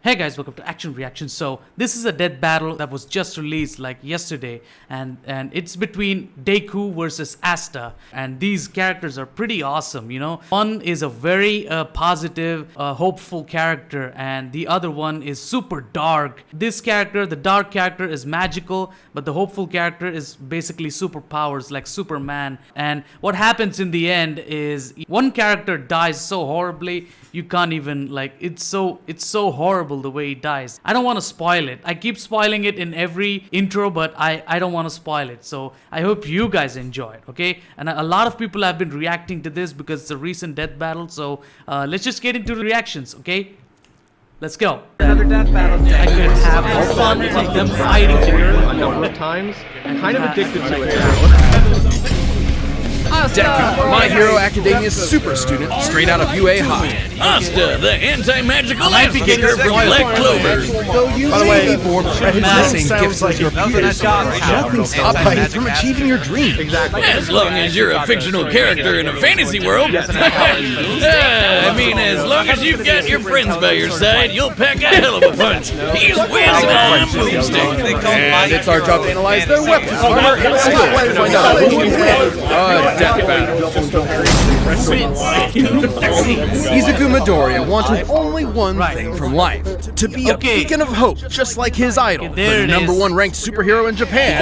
Hey guys, welcome to Action Reaction. So this is a dead battle that was just released like yesterday, and it's between Deku versus Asta, and these characters are pretty awesome, you know. One is a very positive, hopeful character, and the other one is super dark. This character, the dark character, is magical, but the hopeful character is basically superpowers like Superman. And what happens in the end is one character dies so horribly you can't even, like, it's so horrible the way he dies. I don't want to spoil it. I keep spoiling it in every intro, but I don't want to spoil it. So I hope you guys enjoy it, okay? And a lot of people have been reacting to this because it's a recent death battle. So let's just get into the reactions, okay? Let's go. Another death battle. I could have fun with them fighting a number of times. I'm kind of addicted to it now. Deku, My Hero Academia's super student, straight out of UA High. Asta, the anti-magical ass kicker from Black Clover. By the way, more prejudicing gifts like your peers, nothing stops you from achieving your dream. As long as you're a fictional character in a fantasy world. I mean, as long as you've got your friends by your side, you'll pack a hell of a punch. He's whizzing on a boomstick. And it's our job to analyze their weapons, armor, and skills. Death battle. Izuku Midoriya wanted only one thing from life: to be a beacon of hope, just like his idol, the #1 ranked superhero in Japan.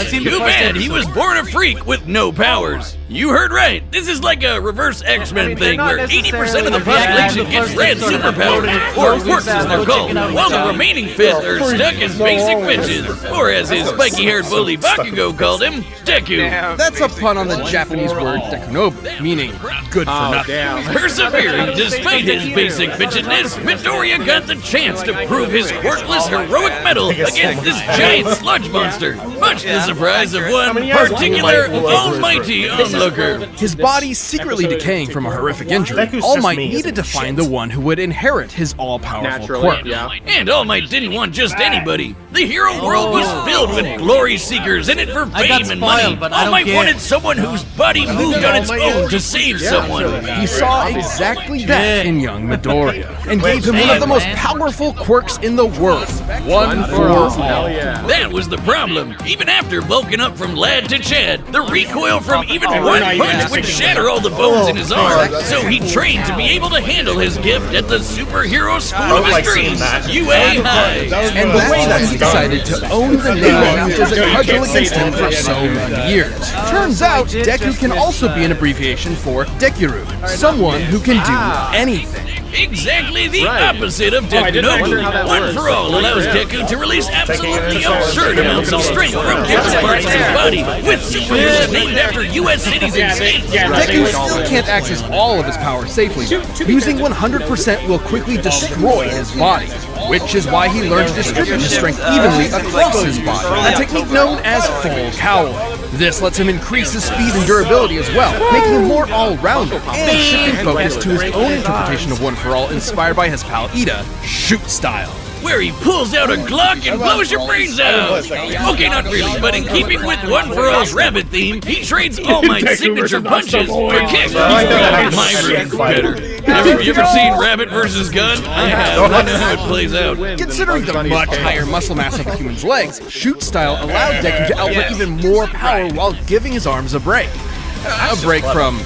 Too bad he was born a freak with no powers. You heard right. This is like a reverse X-Men thing where 80% of the population gets red superpowers, or quirks as they're called, while the remaining fifth are stuck as basic bitches, or as his spiky-haired bully Bakugo called him, Deku. That's a pun on the Japanese word dekunobu, meaning good for nothing. Persevering despite his basic bitchiness, Midoriya got the chance to prove his quirkless heroic mettle against this giant sludge monster, much to the surprise of one particular almighty onlooker. His body secretly decaying from a horrific injury, All Might needed to find the one who would inherit his all-powerful quirk. And All Might didn't want just anybody. The hero world was filled with glory seekers in it for fame and money. All Might wanted someone whose body moved on its own to save someone. He saw exactly that in young Midoriya, and gave him one of the most powerful quirks in the world. One for all. That was the problem. Even after bulking up from lad to Chad, the recoil from even one punch would shatter all the bones in his arm. So he trained to be able to handle his gift at the superhero school of his dreams, UA High. And the way that he decided to own the name used as a cudgel against him for so many years. Turns out, Deku can also be an abbreviation for Dekiru, someone who can do anything. Exactly the opposite of Dekunobu. One for All allows Deku to release absolutely absurd amounts of strength from different parts of his body, with superheroes named after U.S. cities and states. Deku still can't access all of his power safely. Using 100% will quickly destroy his body, which is why he learned to distribute his strength evenly across his body, a technique known as full cowl. This lets him increase his speed and durability as well, making him more all-rounder, and shifting focus to his own interpretation of One for All inspired by his pal Ida, shoot style. Where he pulls out a Glock and blows your brains out! Okay, not really, but in keeping with One for All's rabbit theme, he trades All Might's signature punches for kicks. He's probably my version better. Have you ever seen Rabbit vs. Gun? I have. I know how it plays out. Considering the much higher muscle mass of a human's legs, shoot style allowed Deku to output even more power while giving his arms a break. A break from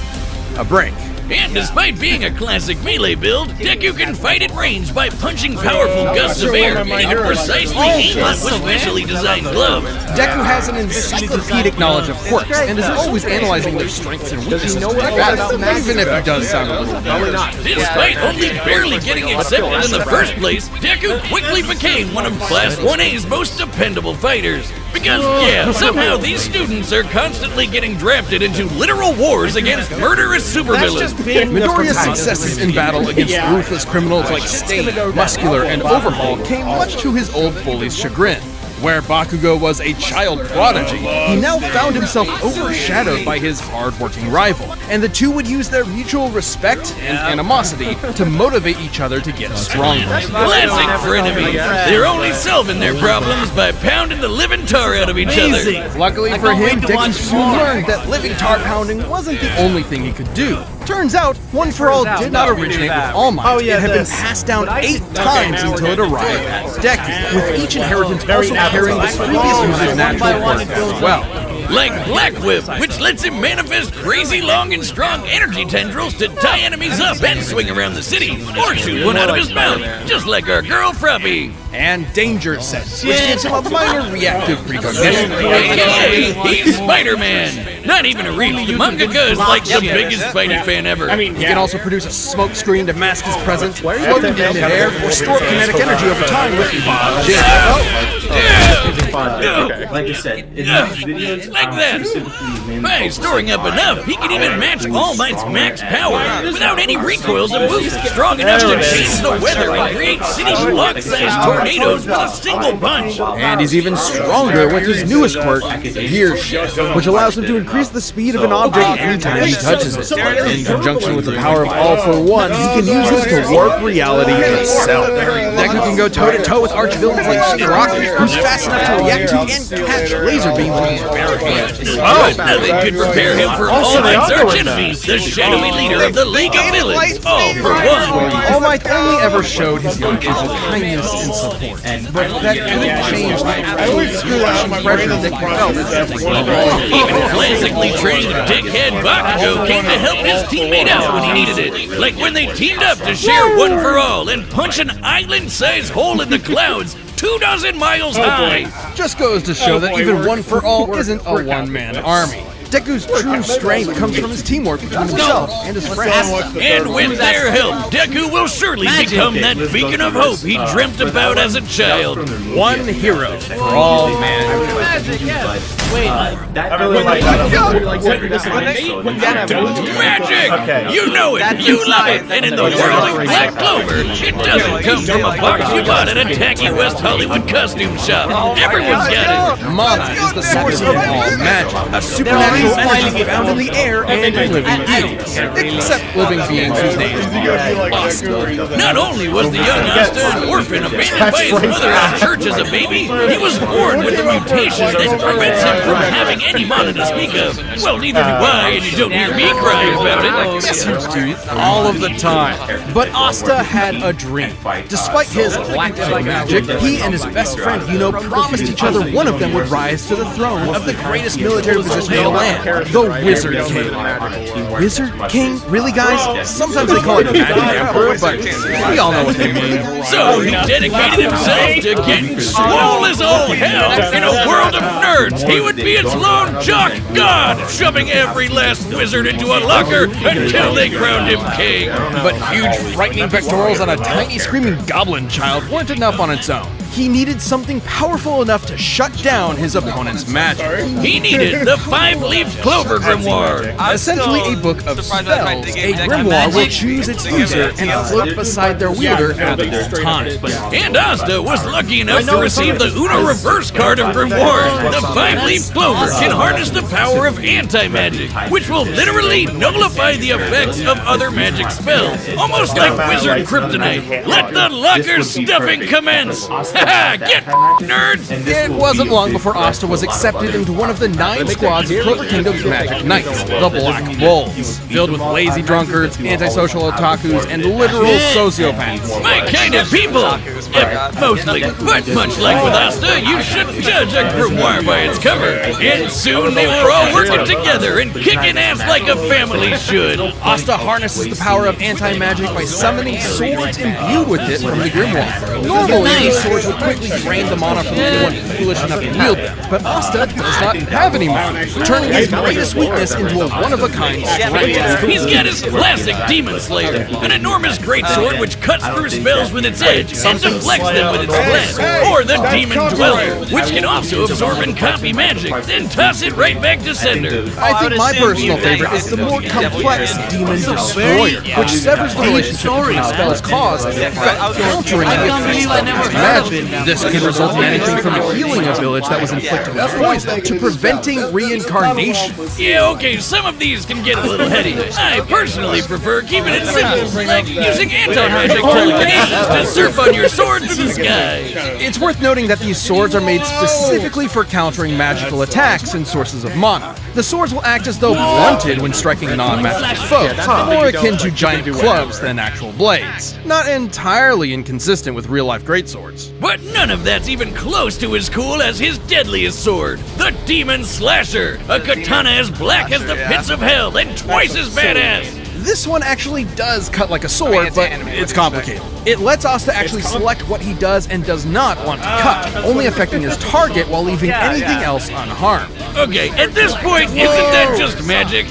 a break. And despite being a classic melee build, Deku can fight at range by punching powerful gusts of air and even precisely aim on with specially designed gloves. Deku has an encyclopedic knowledge of quirks and is always analyzing their strengths and weaknesses, even if it does sound a little dumb. Despite only barely getting accepted in the first place, Deku quickly became one of Class 1A's most dependable fighters. Because, yeah, somehow these students are constantly getting drafted into literal wars against murderous supervillains. Midoriya's successes in battle against ruthless criminals like Stain, Muscular, and Overhaul came much to his old bully's chagrin. Where Bakugo was a child prodigy, he now found himself overshadowed by his hard-working rival, and the two would use their mutual respect and animosity to motivate each other to get stronger. Classic frenemies. They're only solving their problems by pounding the living tar out of each other. Luckily for him, Deku soon learned that living tar pounding wasn't the only thing he could do. Turns out, One for All did not originate with All Might. It had been passed down 8 times until it arrived at Deku, with each inheritance also carrying the previous user's natural quirk as well. Like Black Whip, which lets him manifest crazy long and strong energy tendrils to tie enemies up and swing around the city, or shoot one out of his mouth, just like our girl Fruppy. And Danger Sense, which gives him a minor reactive precognition. AKA, he's Spider-Man! Not even a reach, the mangaka is like the biggest Spidey fan ever. He can also produce a smoke screen to mask his presence, float in midair, or store kinetic energy over time with Fog. Like I said, in these videos, like that. By storing up enough, he can even match All Might's max power without any recoils and boosts strong enough to change the weather and create city block-sized tornadoes with a single punch. And he's even stronger with his newest quirk, Gear Shift, which allows him to increase the speed of an object anytime he touches it. In conjunction with the power of All for One, he can use this to warp reality itself. Deku can go toe-to-toe with arch-villains like Shigaraki, who's fast enough to react to and catch laser beams with his bare hands. Nothing could prepare him for All Might's arch-enemies, the shadowy leader of the League of Villains, All for One. All Might only ever showed his young people kindness and support, but that couldn't change the absolute pressure that he felt at every moment. Even classically trained dickhead Bakugo came to help his teammate out when he needed it, like when they teamed up to share One for All and punch an island-sized hole in the clouds 24 miles high. Just goes to show that even One for All isn't a one-man army. Deku's true strength comes from his teamwork between himself and his friends. And with their help, Deku will surely become that beacon of hope he dreamt about as a child. One hero for all mankind. Magic! You know it, you love it, and in the world of Black Clover, it doesn't come from a box you bought at a tacky West Hollywood costume shop. Everyone's got it. Mana is the source of all magic, a supernatural energy found in the air and in living beings, except living beings whose names are Asta. Not only was the young Asta an orphan abandoned by his mother at church as a baby, he was born with a mutation that prevents him from having any mana to speak of. Well, neither do I, and you don't hear me crying about it. Yes, you do, all of the time. But Asta had a dream. Despite his lack of magic, he and his best friend Yuno promised each other one of them would rise to the throne of the greatest military position in the land. The Wizard King. Wizard King? Really, guys? Sometimes they call it Magic Emperor, but we all know what they mean. So he dedicated himself to getting swole as all hell. In a world of nerds, he would be its lone jock god, shoving every last wizard into a locker until they crowned him king. But huge, frightening pectorals on a tiny, screaming goblin child weren't enough on its own. He needed something powerful enough to shut down his opponent's magic. He needed the 5-leafed Clover Grimoire. Essentially a book of spells, a grimoire will choose its user and float beside their wielder at all times. And Asta was lucky enough to receive the Uno Reverse card of Grimoire. The 5-leaf Clover can harness the power of anti-magic, which will literally nullify the effects of other magic spells. Almost like Wizard Kryptonite. Let the locker stuffing commence! Get nerds! It wasn't long before Asta was accepted into one of the 9 squads of Clover Kingdom's Magic Knights, the Black Wolves, filled with lazy drunkards, antisocial otakus, and literal sociopaths. My kind of people! Mostly. But much like with Asta, you shouldn't judge a grimoire by its cover. And soon they were all working together and kicking ass like a family should. Asta harnesses the power of anti-magic by summoning swords imbued with it from the grimoire. Normally, these swords would quickly drain the mana from anyone foolish enough to wield them, but Asta does not have any mana, turning his greatest weakness into a one-of-a-kind strength. He's got his classic Demon Slayer, an enormous greatsword which cuts through spells with its edge and deflects them with its blast, or the Demon Dweller, which can also absorb and copy magic, then toss it right back to sender. I think my personal favorite is the more complex Demon Destroyer, which severs the relationship between spell's cause and effect, countering the effects of magic. This can result in anything from healing a village that was inflicted with poison to preventing reincarnation. Yeah, okay, some of these can get a little heady. I personally prefer keeping it simple, like using anti-magic telekinesis to surf on your sword to the sky. It's worth noting that these swords are made specifically for countering magical attacks and sources of mana. The swords will act as though blunted when striking non-magical foes, more akin to giant clubs than actual blades. Not entirely inconsistent with real-life greatswords. But none of that's even close to as cool as his deadliest sword, the Demon Slasher, a katana as black as the pits of hell and twice as badass. This one actually does cut like a sword, but it's complicated. It lets Asta actually select what he does and does not want to cut, only affecting his target while leaving anything else unharmed. Okay, at this point, isn't that just magic?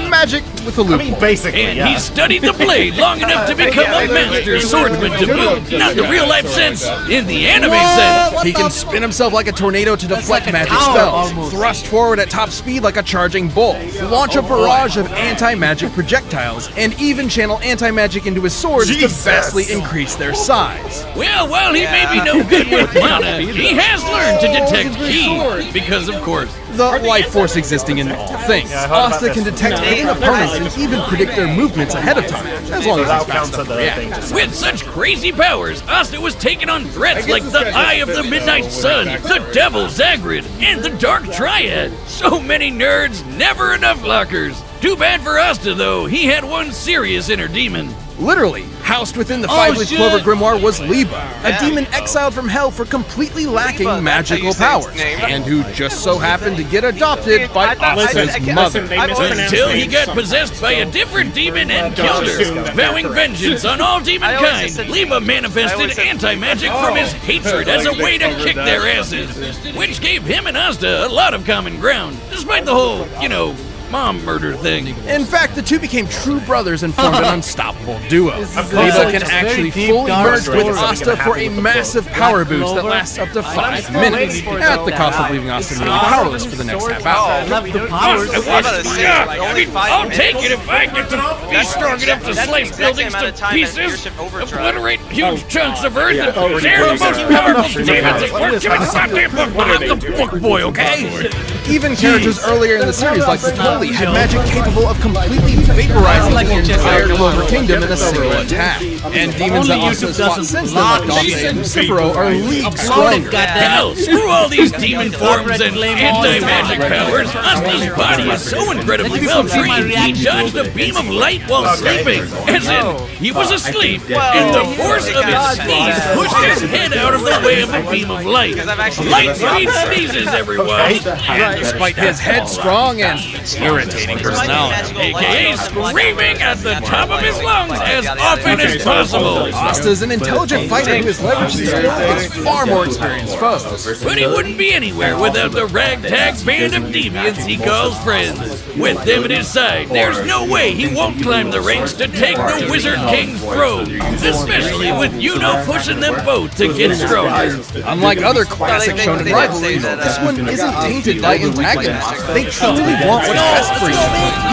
Magic with a loophole. Basically, And he studied the blade long enough to become a master swordsman to boot. Not the real life sense, in the anime sense. He can spin himself like a tornado to deflect magic spells, thrust forward at top speed like a charging bull, launch a barrage of anti-magic projectiles, and even channel anti-magic into his swords to vastly increase their size. Well, while he may be no good with mana, he has learned to detect ki. Because, of course, The life force existing in all things. Asta can detect hidden opponents and even predict their movements ahead of time, as long as he's fast enough to react. with such crazy powers, Asta was taking on threats like the Eye of the Midnight Sun, the Devil Zagrid, and the Dark Triad. So many nerds, never enough lockers. Too bad for Asta, though. He had one serious inner demon. Literally, housed within the five-leaf Clover grimoire was Liba, a demon exiled from hell for completely lacking magical powers, and who just so happened to get adopted by Asta's mother. Until he got possessed by a different demon and killed her. Vowing vengeance on all demonkind, Liba manifested anti-magic from his hatred as a way to kick their asses, which gave him and Asta a lot of common ground, despite the whole, mom murder thing. In fact, the two became true brothers and formed an unstoppable duo. Liba can actually fully merge with Asta for a massive power boost that lasts up to 5 minutes, at the cost of leaving Asta nearly powerless for the next half hour. I'll take it if I get to be strong enough to slice buildings to pieces, obliterate huge chunks of earth, and share the most powerful demons at work. Give me the goddamn book, I'm the book boy, okay? Even characters earlier in the series like Spoli had magic capable of completely vaporizing the entire Clover Kingdom in a single attack. And demons that Asta has fought since then, like Dante and Lucifero, are leagues stronger. Hell, screw all these demon forms and anti-magic powers. Asta's body is so incredibly well trained, he dodged a beam of light while sleeping. As in, he was asleep, and the force of his sneeze pushed his head out of the way of a beam of light. Light speed sneezes, everyone. And despite his headstrong and irritating personality, AKA screaming at the top of his lungs as often as possible. Asta's an intelligent fighter who has leveraged his skill against far more experienced foes. But he wouldn't be anywhere without the ragtag band of deviants he calls friends. With them at his side, there's no way he won't climb the ranks to take the Wizard King's throne, especially with Yuno pushing them both to get stronger. Unlike other classic shonen rivalries, this one isn't tainted by antagonists. They truly want what's best for you,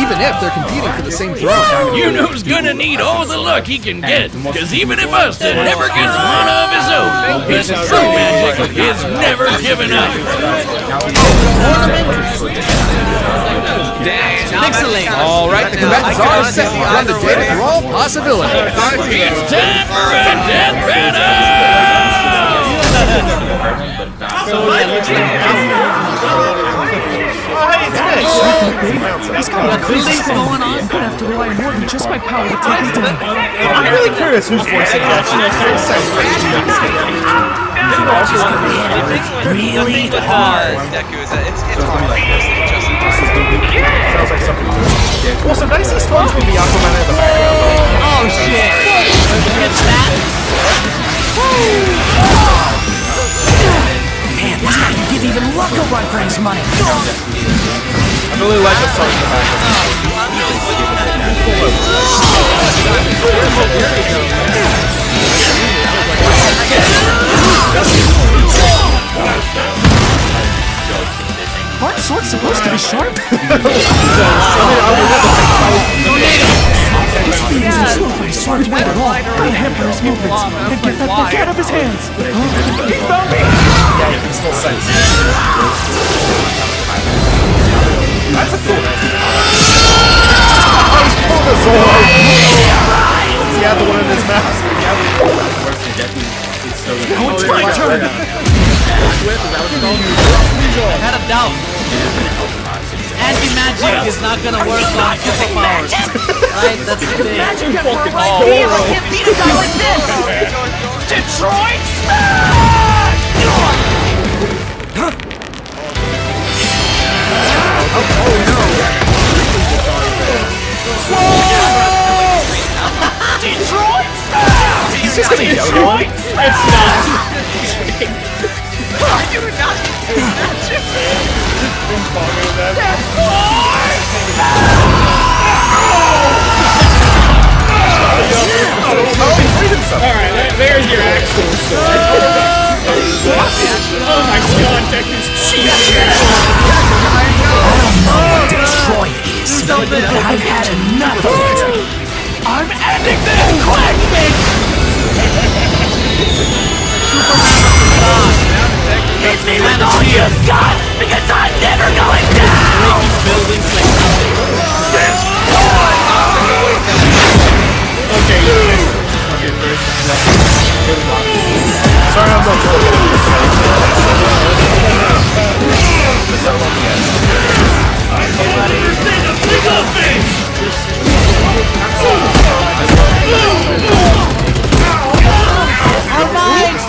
even if they're competing for the same throne. Yuno's gonna need all the luck he can get, because even if Asta never gets mana of his own, his true magic is never given up. All right, the combatants are set to run the data for all possibilities. It's time for a death battle! Things going on. I'm gonna have to rely more than just my power to take me down. I'm really curious who's voicing that. Really hard. Deku is it's hard. Sounds like something. Well, so Dicey Storm's gonna be Aquaman in the background. Oh shit! It's that. Man, this guy can give even Luck a run for his money. I really like the song in the background. Aren't swords supposed to be sharp? This thing isn't slowed by sword's weight at all. I hamper his movements and get that book out of his hands. He found me! Yeah, you can still sense it. That's a cool idea. Oh, he's pulled a sword! He had the one in his mouth. It's my turn! I had a doubt. Anti-magic is not gonna work on superpowers. Right? That's the thing. Magic can work right here! I can't beat a guy like this! Detroit Smash! Detroit Smash! He's just gonna yell at him. It's not! Are you not Alright, there's your actual story. Oh my god, Deku's cheating! I don't know what Detroit is, but I've had enough of it! I'm ending this quick! Hit me with all you've got, because I'm never going down! Okay, Sorry, I'm not sure.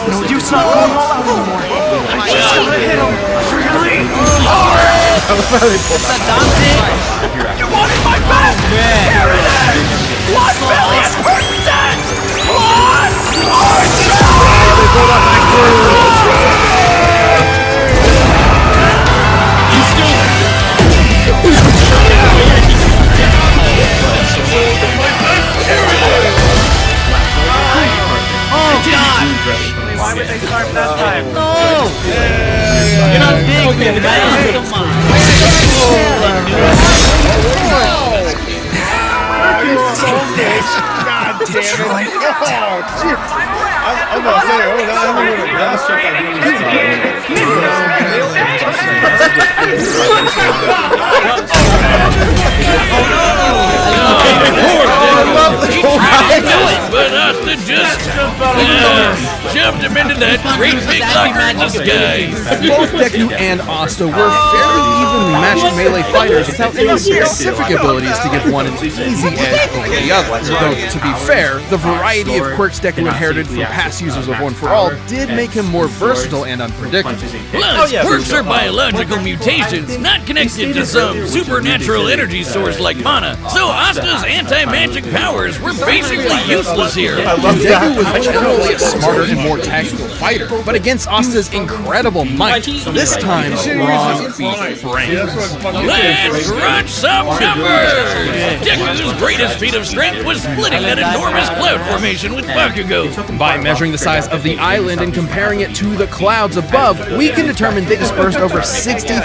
no use not going all out anymore. I just gotta hit him really hard! You wanted my back! Here it is! 1,000,000%! Why would they start that time? No! You're not big, man. Come on. God damn it. Oh, shit. I'm gonna say, oh, now I'm gonna Mashup on But Asta just jumped him into that great big locker in the sky. Both Deku and Asta were fairly evenly matched melee fighters without any specific abilities to give one an easy edge over the other. Though, to be fair, the variety of quirks Deku inherited from past users of One For All did make him more versatile and unpredictable. Plus, quirks are biological mutations, not connected to some supernatural energy source like mana. So Asta's anti-magic powers were basically useless here. Deku was generally a smarter and more tactical fighter, but against Asta's incredible might, this time Raw beat brains. Let's crunch some numbers! Deku's greatest feat of strength was splitting that enormous cloud formation with Bakugo. By measuring the size of the island and comparing it to the clouds above, we can determine they dispersed over 63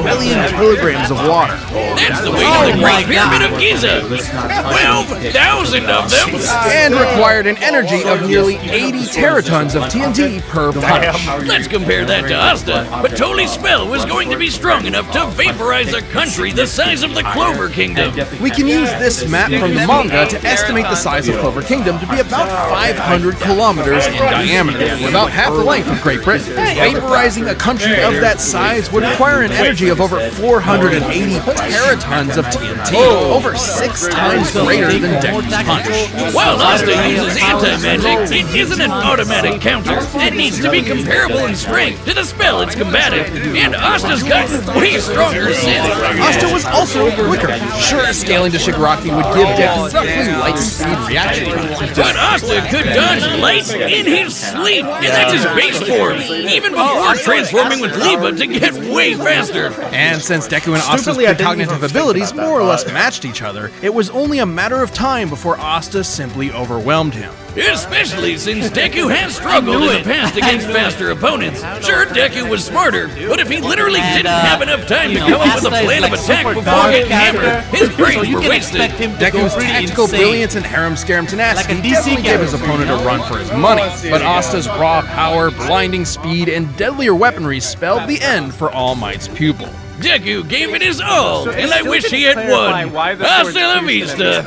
trillion kilograms of water. That's the weight of the Great Pyramid of Giza! 12,000 of them! And required an energy of nearly 80 teratons of TNT per punch. Let's compare that to Asta, but Toli's spell was going to be strong enough to vaporize a country the size of the Clover Kingdom. We can use this map from the manga to estimate the size of Clover Kingdom to be about 500 kilometers in diameter, about half the length of Great Britain. Vaporizing a country of that size would require an energy of over 480 teratons of TNT, over 6 times greater than Deku's punch. While Asta uses anti-magic, it isn't an automatic counter. It needs to be comparable in strength to the spell it's combating. And Asta's gotten way stronger since. Asta was also quicker. Sure, scaling to Shigaraki would give Deku roughly light speed reaction time. But Asta could dodge light in his sleep, and that's his base form, even before transforming with Liba to get way faster. And since Deku and Asta's precognitive abilities more or less matched each other, it was only a matter of time before Asta simply overwhelmed him. Especially since Deku has struggled in the past against faster opponents. Sure, Deku was smarter, but if he literally didn't have enough time to come up with a plan of attack before getting hammered, his brains were wasted. Deku's tactical brilliance and harem-scarum tenacity definitely gave his opponent a run for his money, but Asta's raw power, blinding speed, and deadlier weaponry spelled the end for All Might's pupil. Deku gave it his all, and I wish he had won. Hasta la vista.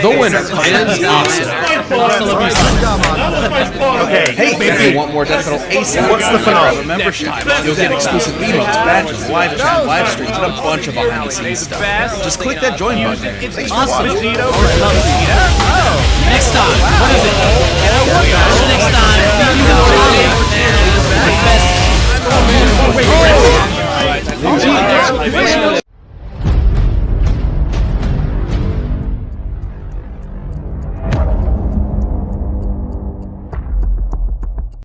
The winner is Asta. Okay, Hey, if you want more Death Metal ASAP, What's the finale? a membership. You'll get exclusive emotes, badges, live chat, live streams, and a bunch of behind-the-scenes stuff. Just click that join button. Awesome. Next time, what is it? Next time,